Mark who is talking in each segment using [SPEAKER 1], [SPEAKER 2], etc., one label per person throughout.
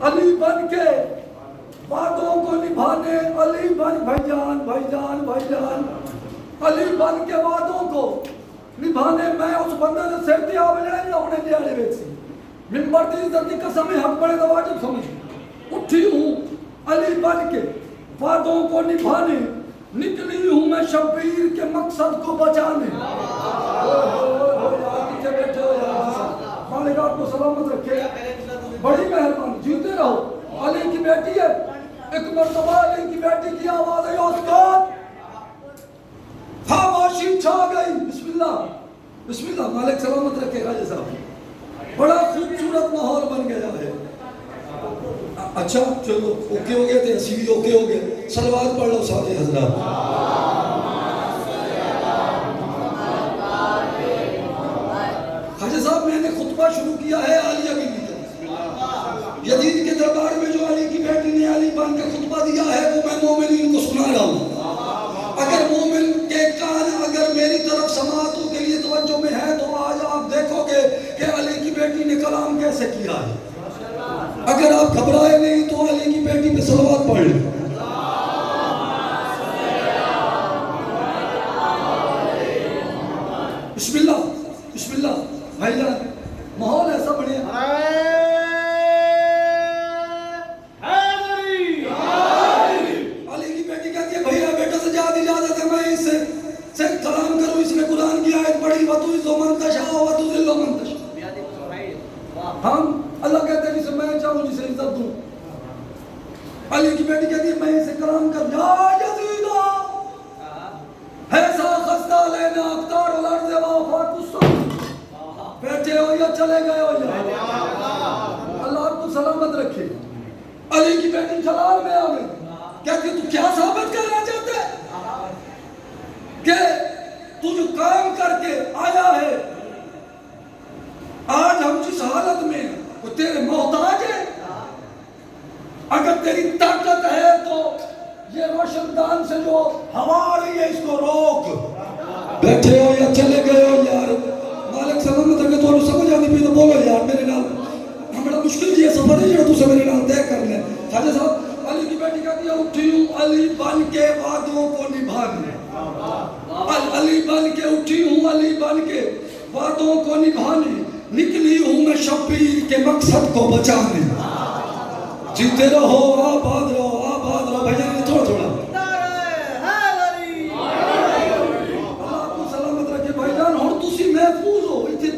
[SPEAKER 1] علی بن کے وعدوں کو نبھانے، علی بن بھائی جان علی بن کے وعدوں کو نبھانے میں اس بندے نے سیرتی آوے یا ہونے دیا لے بیچ سی ممبر دی عزت کی قسم حق بڑے دا واجب سمجھ اٹھی ہوں علی بن کے وعدوں کو نبھانے، نکلی ہوں میں شبیر کے مقصد کو بچانے۔ مالک آپ کو سلامت رکھے، بڑی مہربانی، جیتے رہو۔ علی کی بیٹی ہے، ایک مرتبہ علی کی بیٹی کی آواز ہے استاد، خاموشی چھا گئی۔ بسم اللہ، مالک سلامت رکھے راجہ صاحب، بڑا خوبصورت ماحول بن گیا ہے۔ اچھا چلو اوکے ہو گئے تھے، اسی بھی اوکے ہو گئے، صلوات پڑھ لو سارے حضرات۔ خواجہ صاحب میں نے خطبہ شروع کیا ہے عالیہ کی طرف، یزید کے دربار میں جو علی کی بیٹی نے علی بن کے خطبہ دیا ہے وہ میں مومنین کو سنا رہا ہوں۔ اگر مومن کے کان اگر میری طرف سماعتوں کے لیے توجہ میں ہے تو آج آپ دیکھو گے کہ علی کی بیٹی نے کلام کیسے کیا ہے۔ اگر آپ گھبرائے نہیں تو علی کی بیٹی پہ صلوات پڑھ لیں۔ بسم اللہ بھائی جان، ماحول ایسا بڑھیا۔ علی کی بیٹی کہتی ہے بھیا بیٹا سجاد اجازت ہے میں اس سے کلام کروں، اس نے قرآن کی آیت پڑھی وَتُعِزُّ مَن تَشَاءُ وَتُذِلُّ مَن تَشَاءُ، ہم اللہ کہتے ہیں جسے میں چاہوں جسے عزت دوں۔ علی کی بیٹی کہتی ہے میں اسے کلام کر یا یزیدہ ایسا خستہ لینا اختار الارض وافاق السلام، بیٹھے ہو یا چلے گئے ہو یا اللہ آپ کو سلامت رکھے۔ علی کی بیٹی جلال میں آ گئی، کہتی تو کیا ثابت کرنا چاہتے کہ تو جو کام کر کے آیا ہے آج ہم جس حالت میں وہ تیرے محتاج ہے، اگر تیری طاقت ہے تو یہ روشن دان سے جو ہوا آ رہی ہے اس کو روک۔ بیٹھے ہو یا چلے گئے ہو یار، مالک سلامت رکھے تو سمجھ آتی بھی تو بولو یار میرے نام بڑا مشکل جی ہے سفر ہے جو تو سے میرے نام طے کر لیں۔ خواجہ صاحب علی کی بیٹی کہتی ہے اٹھی ہوں علی بن کے وعدوں کو نبھانے، علی بن کے اٹھی ہوں علی بن کے وعدوں کو نبھانے، نکلی ہوں میں شبیر کے مقصد کو بچانے۔ جیتے رہو آباد رہو بھائی تھوڑا تھوڑا اللہ آپ کو سلامت رکھے بھائی جان۔ ہوں تسی محفوظ ہو، اتنے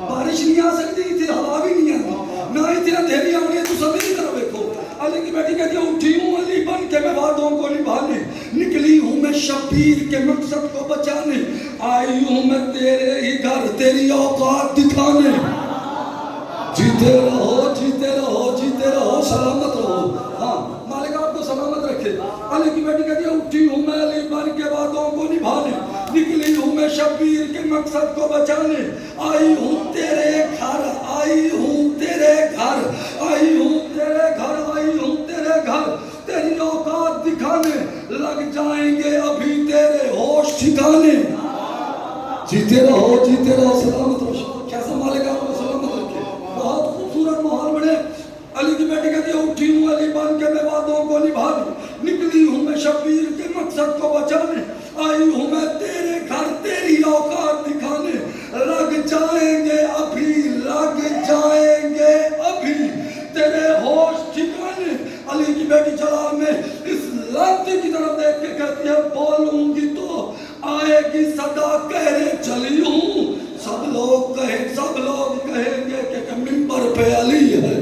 [SPEAKER 1] بارش نہیں آ سکتی، اتنے ہوا بھی نہیں آتی، نہ اتنے اندھیری آنی ہے، تو سبھی طرف دیکھو۔ علی کی بیٹی کہتی ہے اٹھی ہوں علی بن کے میں وعدوں کو نبھانے، نکلی ہوں میں شبیر کے مقصد کو بچانے، آئی ہوں میں تیرے ہی گھر تیری اوقات دکھانے۔ جیتے رہو سلامت رہو۔ ہاں مالک آپ کو سلامت رکھے۔ علی کی بیٹی کہتی ہے اٹھی ہوں میں علی بن کے وعدوں کو نبھانے، نکلی ہوں میں شبیر کے مقصد کو بچانے، آئی ہوں تیرے گھر تیری اوقات دکھانے، لگ جائیں گے ابھی تیرے ہوش ٹھکانے۔ جیتے رہو سلامت رہو۔ کیسا مالک آپ کو سلامت رکھے۔ بہت خوبصورت ماحول بنے۔ علی کی بیٹی کہتی ہے اٹھی ہوں علی بن کے میں وعدوں کو نبھانے، نکلی ہوں میں شبیر کے مقصد کو بچانے، آئی ہوں میں تیرے گھر تیری اوقات دکھانے، لگ جائیں گے ابھی تیرے ہوش ٹھکانے۔ علی کی بیٹی جلال میں اس لانتی کی طرف دیکھ کے کہتی ہے بولوں گی تو آئے گی صدا، کہہ چلی ہوں سب لوگ کہیں گے کہ منبر پہ علی ہے۔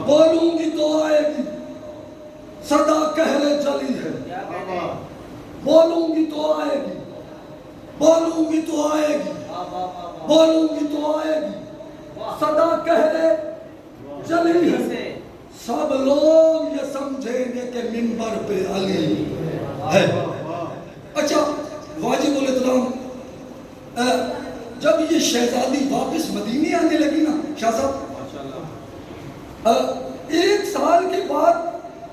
[SPEAKER 1] بولوں گی تو آئے گی صدا، کہہ چلی ہے، بولوں گی تو آئے گی صدا، کہہ چلی ہے، سب لوگ یہ سمجھیں گے کہ منبر پہ علی ہے۔ اچھا واجب الاحترام، جب یہ شہزادی واپس مدینے آنے لگی نا شاہ صاحب، 1 سال کے بعد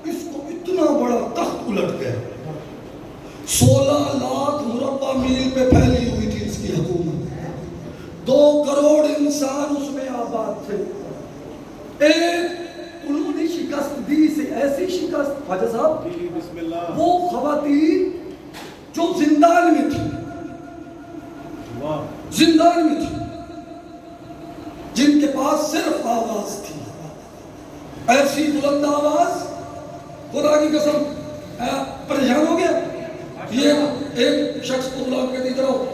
[SPEAKER 1] اس کو اتنا بڑا الٹ گئے، 16 لاکھ مربع میل پہ پھیلی ہوئی تھی اس کی 2 کروڑ انسان اس میں آباد تھے. ایک انہوں نے شکست دی سے ایسی شکست خواجہ صاحب
[SPEAKER 2] بسم اللہ
[SPEAKER 1] وہ خواتین جو زندان میں تھی زندان میں تھی جن کے پاس صرف آواز تھی ایسی بلند آواز خدا کی قسم پریشان ہو گیا. یہ ایک شخص کو بلا کے ادھر آؤ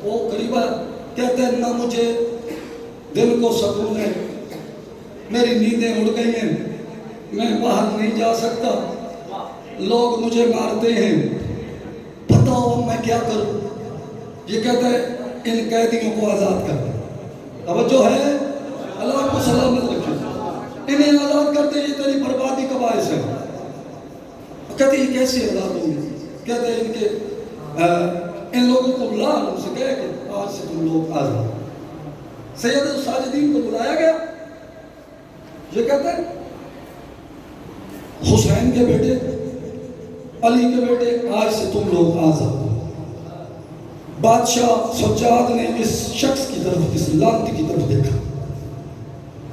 [SPEAKER 1] وہ قریب ہے کہتے ہیں نہ مجھے دل کو سکون ہے میری نیندیں اڑ گئی ہیں میں باہر نہیں جا سکتا لوگ مجھے مارتے ہیں بتاؤ اب میں کیا کروں. یہ کہتا ہے ان قیدیوں کو آزاد کر دے توجہ ہے اللہ کو سلامت رکھے انہیں آزاد کرتے یہ تیری بربادی کا باعث ہے. کہتے یہ کیسے آزاد ہوں گے کہتے ہیں ان کے ان لوگوں کو بلا ان سے کہے کہ آج سے تم لوگ آزاد. سید الساجدین کو بلایا گیا یہ کہتے ہیں حسین کے بیٹے علی کے بیٹے آج سے تم لوگ آزاد ہو. بادشاہ سجاد نے اس شخص کی طرف اس لعنتی کی طرف دیکھا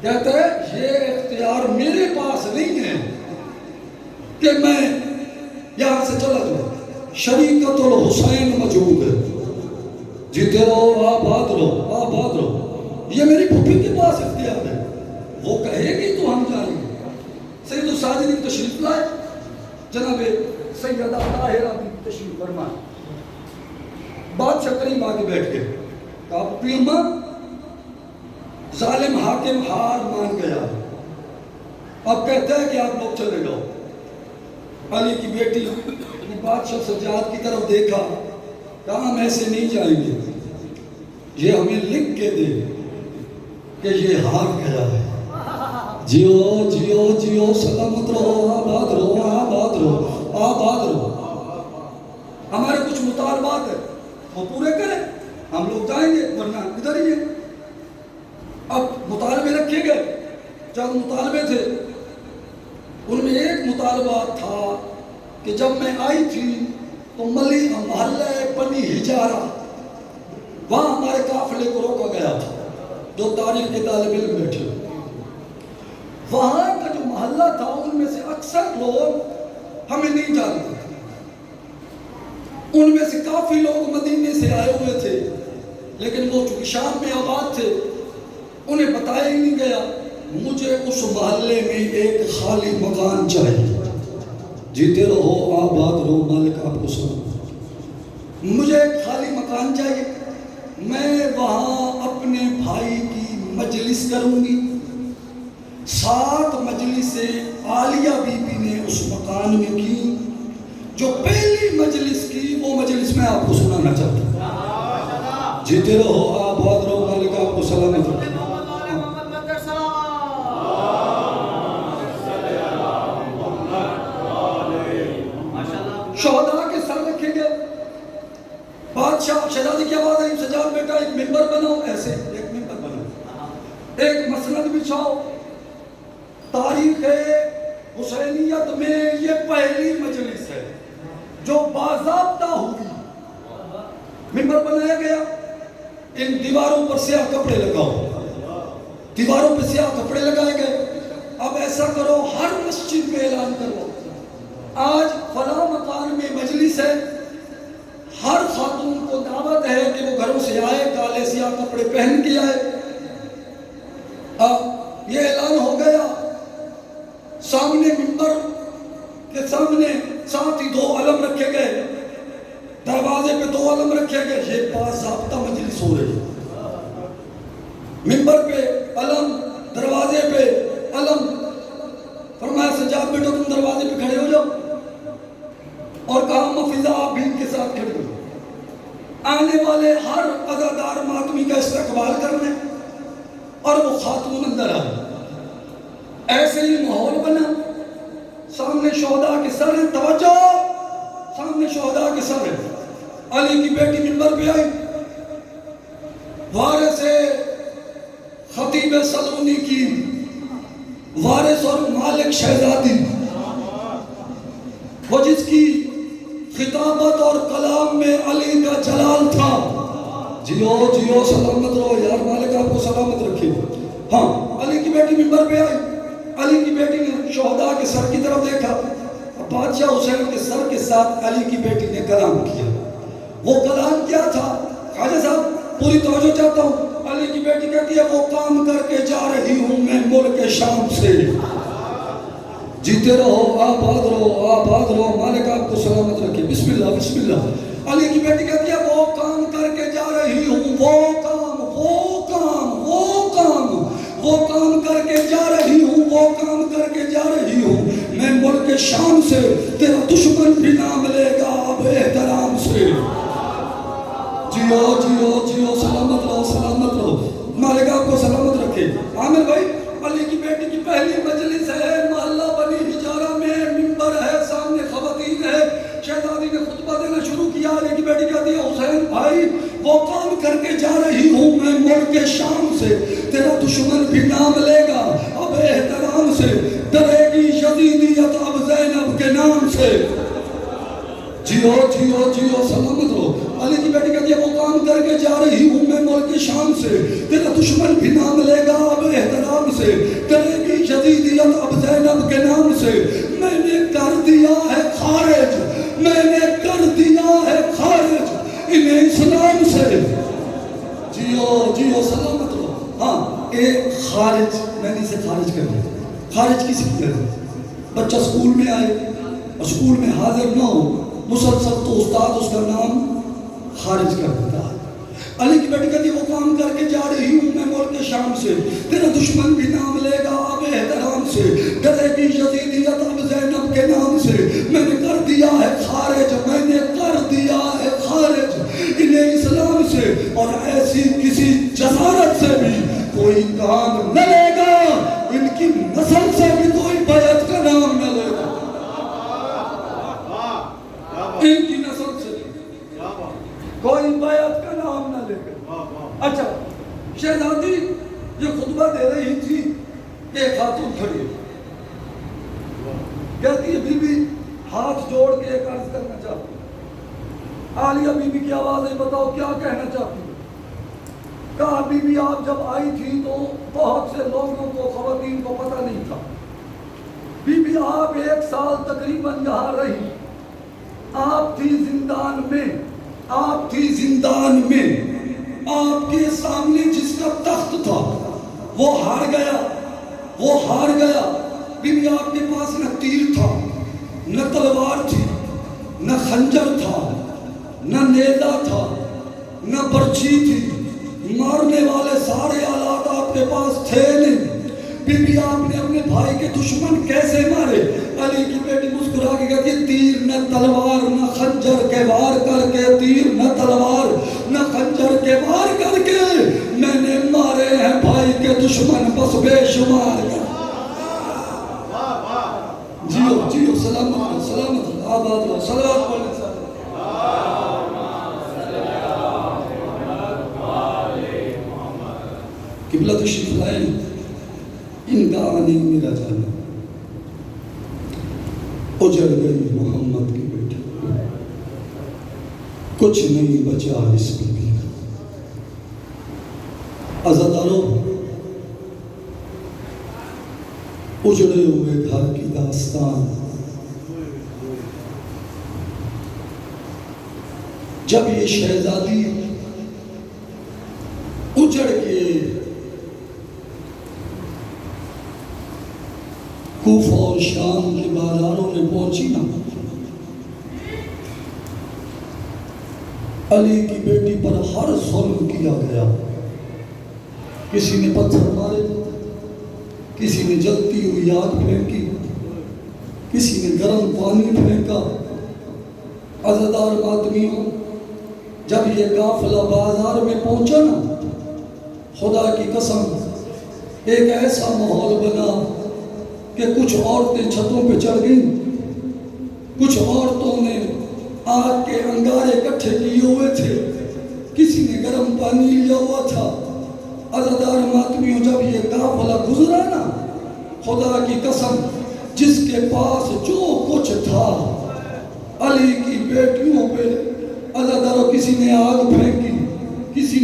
[SPEAKER 1] کہتا ہے یہ اختیار میرے پاس نہیں ہے کہ میں یہاں سے چلا جاؤں. شریکت الحسین موجود ہے جیتے رہو آباد رہو آباد رہو یہ میری پھوپھی کے پاس اختیار ہے وہ کہے گی تو ہم جائیں گے. سید الساجدین تشریف لائے جناب سیدہ طاہرہ بھی تشریف فرمائے بادشاہ کریم آگے بیٹھ گئے کہا پھوپھی اماں ظالم حاکم ہار مان گیا اب کہتا ہے کہ آپ لوگ چلے جاؤ. علی کی بیٹی نے بادشاہ سجاد کی طرف دیکھا کہا ہم ایسے نہیں جائیں گے یہ ہمیں لکھ کے دے کہ یہ ہار گیا ہے. جیو جیو جیو سلامت رہو آباد رہو آباد رہو آباد رہو. ہمارے کچھ مطالبات ہیں وہ پورے کریں ہم لوگ جائیں گے ورنہ ادھر ہی ہیں. اب مطالبے رکھے گئے چند مطالبے تھے ان میں ایک مطالبہ تھا کہ جب میں آئی تھی تو ملی محلہ بنی ہجارہ وہاں ہمارے قافلے کو روکا گیا تھا جو تاریخ کے طالب علم بیٹھے وہاں کا جو محلہ تھا ان میں سے اکثر لوگ ہمیں نہیں جانتے ان میں سے کافی لوگ مدینے سے آئے ہوئے تھے لیکن وہ چونکہ شام میں آباد تھے انہیں بتایا ہی نہیں گیا. مجھے اس محلے میں ایک خالی مکان چاہیے جیتے رہو آباد رہو مالک آپ کو سلام مجھے ایک خالی مکان چاہیے میں وہاں اپنے بھائی کی مجلس کروں گی. 7 مجلسیں عالیہ بی بی نے اس مکان میں کی جو پہلی مجلس کی وہ مجلس میں آپ کو سنانا چاہتا ہوں. جیتے رہو آباد رہو مالک آپ کو سلامت رکھے. شہداء کے سر رکھے گئے بادشاہ شہزادی کی آواز آئی سجاد بیٹا ایک منبر بناؤ ایسے ایک منبر بناؤ ایک مسند بچھاؤ. تاریخ حسینیت میں یہ پہلی مجلس ہے جو باضابطہ ہوئی. منبر بنایا گیا ان دیواروں پر سیاہ کپڑے لگاؤ دیواروں پہ سیاہ کپڑے لگائے گئے. اب ایسا کرو ہر مسجد میں اعلان کرو آج فلاں مکان میں مجلس ہے ہر خاتون کو دعوت ہے کہ وہ گھروں سے آئے کالے سیاہ کپڑے پہن کے آئے. اب یہ اعلان ہو گیا سامنے منبر کے سامنے ساتھ ہی 2 علم رکھے گئے دروازے پہ 2 علم رکھے گئے یہ باضابطہ مجلس ہو رہی منبر پہ علم دروازے پہ علم. فرمایا سجاد بیٹو تم دروازے پہ کھڑے ہو جاؤ اور کہا مفیدہ آپ بھی ان کے ساتھ کھڑے ہو آنے والے ہر عزادار ماتمی کا استقبال کرنے اور وہ خاتون اندر آئے. ایسے ہی ماحول بنا سامنے شہداء کے سر ہیں توجہ سامنے شہداء کے سر ہیں. علی کی بیٹی منبر پہ آئی وارث خطیب سلونی کی وارث اور مالک شہزادی وہ جس کی خطابت اور کلام میں علی کا جلال تھا جیو جیو سلامت رہو یار، مالک آپ کو سلامت رکھے۔ ہاں علی کی بیٹی ممبر پہ آئی، علی کی بیٹی نے شہداء کے سر کی طرف دیکھا، بادشاہ حسین کے سر کے ساتھ علی کی بیٹی نے کلام کیا۔ وہ کلام کیا تھا؟ خواجہ صاحب پوری توجہ چاہتا ہوں۔ علی کی بیٹی کہتی ہے وہ کام کر کے جا رہی ہوں میں ملک شام سے۔ جیتے رہو، آباد رہو، آباد رہو، مالک آپ کو سلامت رکھے۔ بسم اللہ بسم اللہ۔ علی کی بیٹی کہتی ہے وہ کام کر کے جا رہی ہوں، وہ کام وہ کام وہ کام وہ کام کر کے جا رہی ہوں، وہ کام کر کے جا رہی ہوں میں ملک شام سے، تیرا دشمن بھی نام لے گا اب احترام سے۔ جیو جیو جیو سلامت رہو سلامت رہو، مالک آپ کو سلامت رکھے۔ عامر بھائی علی کی بیٹی کی پہلی مجلس ہے محلہ بنی ہجارہ میں، ممبر ہے، سامنے خواتین ہے، شہزادی نے خطبہ دینا شروع کیا۔ علی کی بیٹی کہتی ہے حسین بھائی وہ کام کر کے جا رہی ہوں میں ملک شام سے، تیرا دشمن بھی نام لے گا اب احترام سے، ڈرے گی یزیدیت اب زینب کے نام سے۔ جیو جیو جیو سلامت رہو۔ علی کی بیٹی کہتی ہے وہ کام کر کے جا رہی ہوں میں ملک شام سے، تیرا دشمن بھی نام لے گا اب احترام سے، ڈرے گی یزیدیت اب زینب کے نام سے، میں نے کر دیا ہے خارج، میں نے کر دیا ہے خارج انہیں اسلام سے۔ جیو جیو سلامت رہو۔ ہاں ایک خارج، میں نے اسے خارج کر دیا۔ خارج کسی کی طرح بچہ سکول میں آئے اور سکول میں حاضر نہ ہو، مسلسل تو استاد اس کا نام خارج کر دیتا ہے۔ علی کی بیٹی کہتی ہے وہ کام کر کے جا رہی ہوں میں ملک شام سے، تیرا دشمن بھی نام لے گا اب احترام سے، ڈرے گی یزیدیت اب زینب کے نام سے، میں نے کر دیا ہے خارج، میں نے کر دیا ہے خارج انہیں اسلام سے، اور ایسی کسی جسارت سے بھی کوئی کام نہ لے گا، ان کی نسل سے بھی کوئی بیعت کا نام نہ لے گا، ان کی نسل سے کوئی بیعت کا نام نہ لے گا۔ اچھا شہزادی یہ خطبہ دے رہی تھی، ایک خاتون کھڑی ہے، کہتی ہے بی بی ہاتھ جوڑ کے ایک عرض کرنا چاہتی ہوں۔ عالیہ بی بی کی آواز ہے، بتاؤ کیا کہنا چاہتی ہوں؟ کہا بی بی آپ جب آئی تھی تو بہت سے لوگوں کو، خواتین کو پتہ نہیں تھا، بی بی آپ 1 سال تقریباً یہاں رہی، آپ تھی زندان میں، آپ تھی زندان میں، آپ کے سامنے جس کا تخت تھا وہ ہار گیا، وہ ہار گیا۔ بی بی آپ کے پاس نہ تیر تھا، نہ تلوار تھی، نہ خنجر تھا، نہ نیزہ تھا، نہ برچھی تھی، مارنے والے سارے آلات آپ کے پاس تھے نہیں۔ بی بی آپ نے اپنے بھائی کے دشمن کیسے مارے؟ علی کی بیٹی مسکرا کے کہتی ہے تیر نہ تلوار نہ خنجر کے وار کر کے، تیر نہ تلوار نہ خنجر کے وار کر کے میں نے مارے ہیں بھائی کے دشمن بس بے شمار کر۔ جیو جیو سلامت سلامت آباد رہو، صلوات پڑھیں۔ قبلہ تشریف لائیں، ان کا آنے میرا جانا، اجڑ گئی محمد کی بیٹی، کچھ نہیں بچا اس بی بی کا۔ عزادارو اجڑے ہوئے گھر کی داستان، جب یہ شہزادی اجڑ کے کوفہ اور شام کے بازاروں میں پہنچی نا، علی کی بیٹی پر ہر ظلم کیا گیا، کسی نے پتھر مارے، کسی نے جلتی ہوئی آگ پھینکی، کسی نے گرم پانی پھینکا۔ عزادار ماتمیوں جب یہ قافلہ بازار میں پہنچا نا، خدا کی قسم ایک ایسا ماحول بنا کہ کچھ عورتیں چھتوں پہ چڑھ گئیں، کچھ عورتوں نے آگ کے انگارے اکٹھے کیے ہوئے تھے، کسی نے گرم پانی لیا ہوا تھا۔ عزادار ماتمیوں جب یہ قافلہ گزرا نا، خدا کی قسم جس کے پاس جو کچھ تھا، علی کی بیٹیوں پہ عزاداروں کسی نے آگ پھینکی، کسی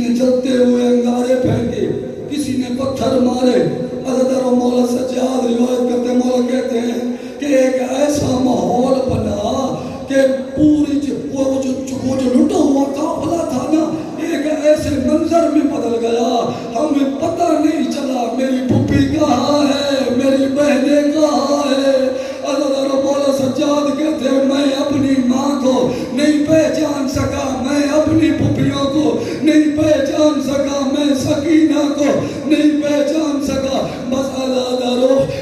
[SPEAKER 1] پتھر مارے. حضرت مولا سجاد روایت کرتے مولا کہتے ہیں کہ ایک ایسا ماحول بنا کہ پوری وہ جو لٹا ہوا قافلہ تھا نا ایک ایسے منظر میں بدل گیا. ہمیں پتہ نہیں چلا میری پھپھی کہاں ہے, میری بہنیں کہاں ہے. حضرت مولا سجاد کہتے ہیں میں اپنی ماں کو نہیں پہچان سکا, میں اپنی پھپھیوں کو نہیں پہچان سکا, میں سکینہ کو نہیں پہچان سکا. بس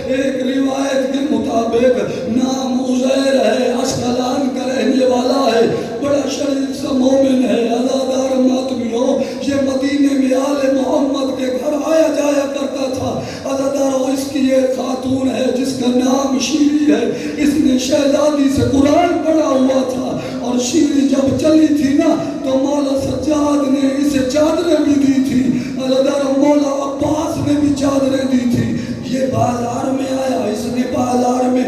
[SPEAKER 1] ایک روایت کے مطابق نام عزیر ہے, اشکلان کا رہنے والا ہے, بڑا شریف سا مومن ہے. عزادار ماتمیوں یہ مدینے میں آل محمد کے گھر آیا جایا کرتا تھا. عزاداروں اس کی ایک خاتون ہے جس کا نام شیری ہے. اس نے شہزادی سے قرآن پڑھا ہوا تھا اور شیری جب چلی تھی نا تو مولا سجاد نے اسے چادریں بھی دی تھی. عزاداروں مولا عباس نے بھی چادریں دی تھی. یہ بازار میں آیا, اس نے بازار میں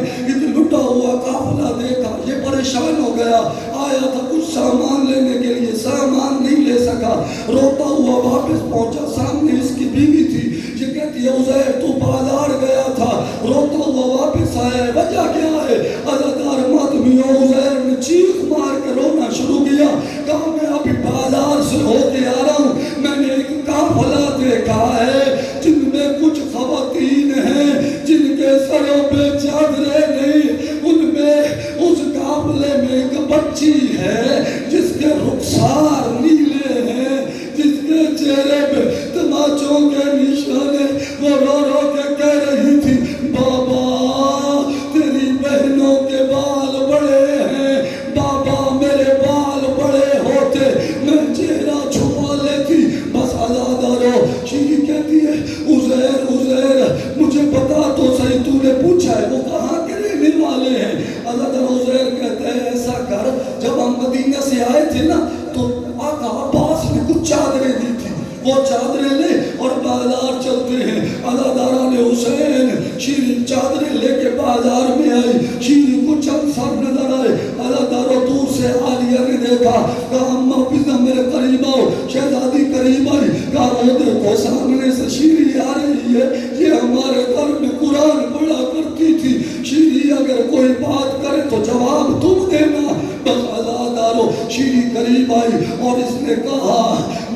[SPEAKER 1] لٹا ہوا قافلہ دیکھا, یہ پریشان ہو گیا. آیا تھا کچھ سامان لینے کے لیے, سامان نہیں لے سکا, روتا ہوا واپس پہنچا. سامنے اس کی بیوی تھی, یہ کہتی ہے عزیر تو بازار گیا تھا, روتا ہوا واپس آیا, وجہ کیا ہے؟ عزادار ماتمیوں عزیر نے چیخ مار کے رونا شروع کیا. کہا میں ابھی بازار سے ہو کے آ رہا ہوں, میں نے ایک قافلہ دیکھا ہے جن میں کچھ خواتین ہیں جن کے سروں پہ چادریں نہیں, ان میں اس قافلے میں ایک بچی ہے جس کے رخسار نیلے ہیں, جس کے چہرے پہ تماچوں کے نشانے. وہ رو رو کے کہہ رہی تھی بابا تیری بہنوں کے بال بڑے ہیں, بابا میرے بال بڑے ہوتے میں چہرہ چھپا لیتی. بس عزادارو شیری کہتی ہے عزیر عزیر مجھے بتا تو صحیح تو نے پوچھا ہے وہ کہاں کے رہنے والے ہیں؟ عزادار عزیر کہتے ہیں ایسا کر, جب ہم مدینہ سے آئے تھے نا تو آقا عباس نے کچھ چادریں دی تھی, وہ چادریں لے اور بازار چلتے ہیں. عزاداران حسین شیری چادریں لے کے بازار میں آئی. شیری کو چند سر نظر آئے. عزاداروں دور سے عالیہ نے دیکھا, کہا اماں پزا میرے قریب آؤ. شہزادی قریب آئی, کہا وہ دیکھو سامنے سے شیری آ رہی ہے, یہ ہمارے گھر میں قرآن پڑھا کرتی تھی. شیری اگر کوئی بات کرے تو جواب تم دینا. بس عزاداروں شیری قریب آئی اور اس نے کہا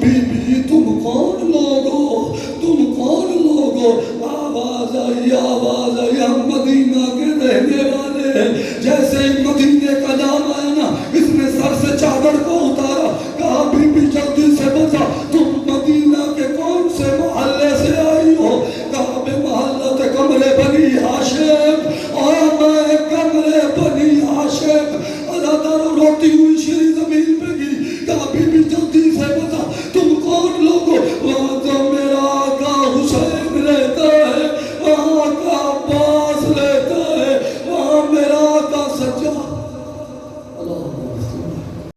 [SPEAKER 1] بی بی تم کون لوگ ہو, تم کون لوگ ہو؟ آواز آئی ہم مدینہ کے رہنے والے ہیں. جیسے ہی مدینے کا نام آیا نا اس نے سر سے چادر کو اتارا. کہا بی بی جلدی سے بتا تم مدینہ کے کون سے محلے سے آئی ہو؟ کہا بے محلت کمرے بنی ہاشم, اور میں کمرے بنی ہاشم. عزاداروں روتی ہوئی